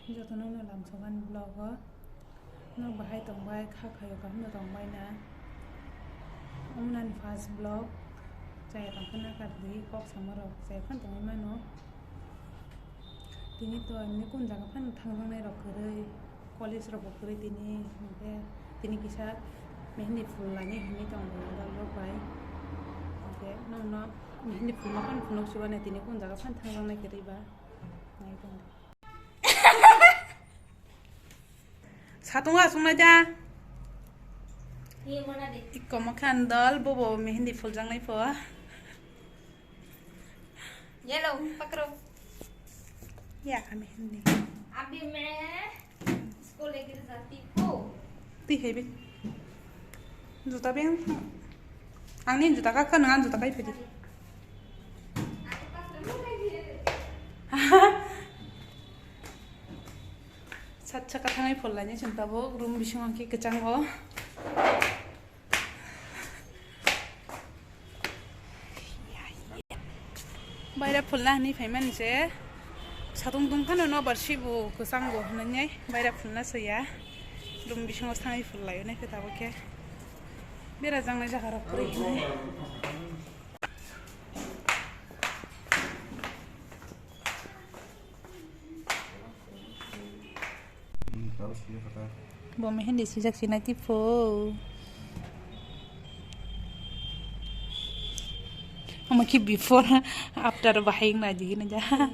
जतनो न लामसोगान ब्लग न बाहाय तंबाय खाखायो गाहनो तंबाय ना अमनान फार्स्ट ब्लग जाय तंखना कारदि कक सामरक जाय फान तंबाय मानो तिनी तो इमने कुन जागा फान थांनाय रखरै कॉलेज रख करे तिनी ओमफ्राय तिनी किसा मेहंदी फुल लानि हनि तंबाय दाल बाय ओमफ्राय न मेहंदी फुल फान फुनक सुबाने तिनी कुन जागा फान थांनाय करैबा नाय दं सातुंगा संना जा ये मना दे इको मखान दल बोबो मेहंदी फुल जांनाय फो ये लो पकड़ो या मेहंदी अभी मैं इसको लेकर जाती हूँ ती है बे जुता बे आंनि जुता का नङा जुता काय फैदि सात चका थांनाय फुल लानि चन्ताबो रूम बिसंआखि गचांगो बायरा फुलना हनि फायमान से सातुं दुंखानो न बारसिबो गचांगो हननै बायरा फुलना सया रूम बिसंआव थांनाय फुल लायो नै खोताबो के बेरा जांनाय जागारा पुरै Bo mehendi sejak sini tipe. Ama ki before after bahing na jadi na jah.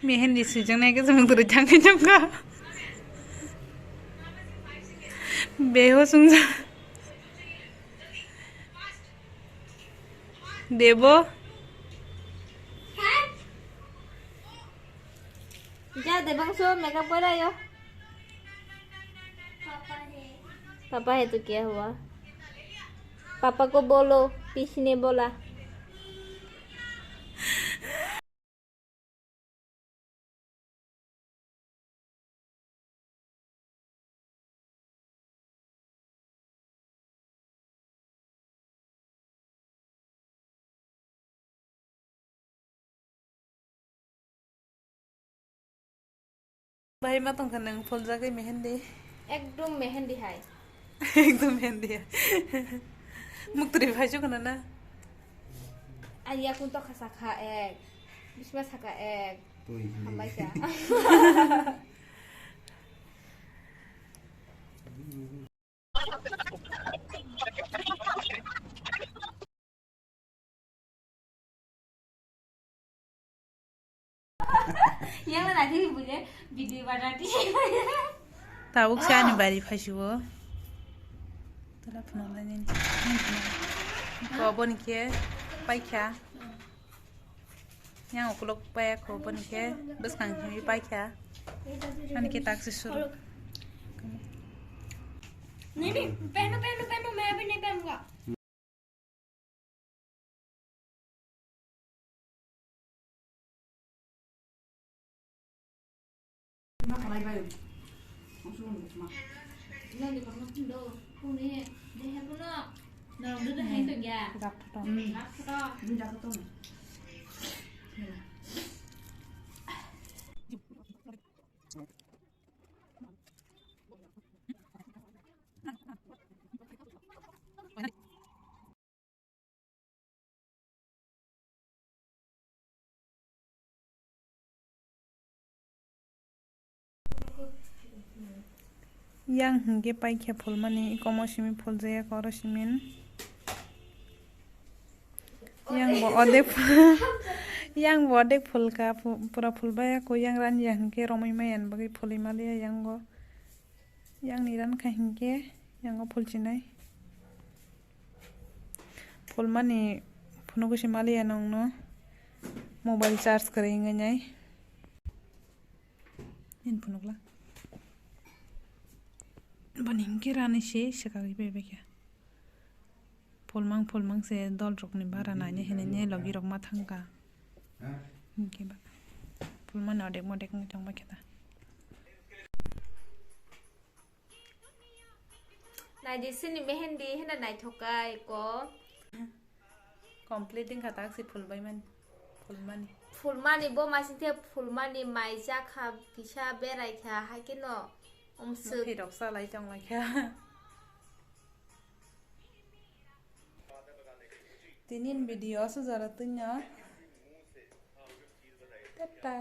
Mehendi sejak naik ke semua terjangkau juga. Beho sungsa. Debo. जा दे बंसो मेकअप कर आयो पापा है तो क्या हुआ पापा को बोलो पीछे ने बोला Bahaya matang kan yang full jaga mehendi. एकदम मेहंदी है Ekdom mehendi ya. Muktri baju kan na. ayah pun तो खसाखा एक bisma saka ek हम baca yang mana tadi punya video berarti Tabuk siya ni bari fasiwo. Telepon online ni. Ko abon ke? Pai kya? yang ukulok paya ko pun ke bes kang hi pai kya an ke tak se shuru नहीं पहनो पहनो पहनो मैं अभी नहीं पहनूंगा Nó đi còn nó không đâu không đi đi hết luôn đó nào đứa nó hay từ nhà dak to lắc đó ni dak to yang hingge pai kya phul mani komo simi phul jaya koro simin yang bo odek phul ka pura phul baya ko yang ran yang ke romai mayan bagi phuli malia yang go yang niran ka hingge yang go phul chinai phul mani phuno ko simalia nong no mobile charge kare ngai in phunokla baning ke rani she shakari be kya फुलमांग से दल रखने बारा नाने हेने लगी रख मा थंका इनके बा फुलमान अडेक मडेक चंबा खेता नाइ दिसनि मेहंदी हेना नाइ थकाय को कंप्लीटिंग खाता से फुलमानी फुलमानी बो मासिथे फुलमानी माइजा खा किसा बेराय खा हाकिनो ओमसु फिरक सालाय चंग लाखा तीन वीडियो से जरा तुन्या तता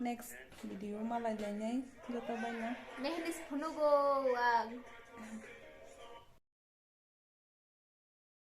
नेक्स्ट वीडियो माला जाने जो तो भाई ना मेहंदी फुनुगो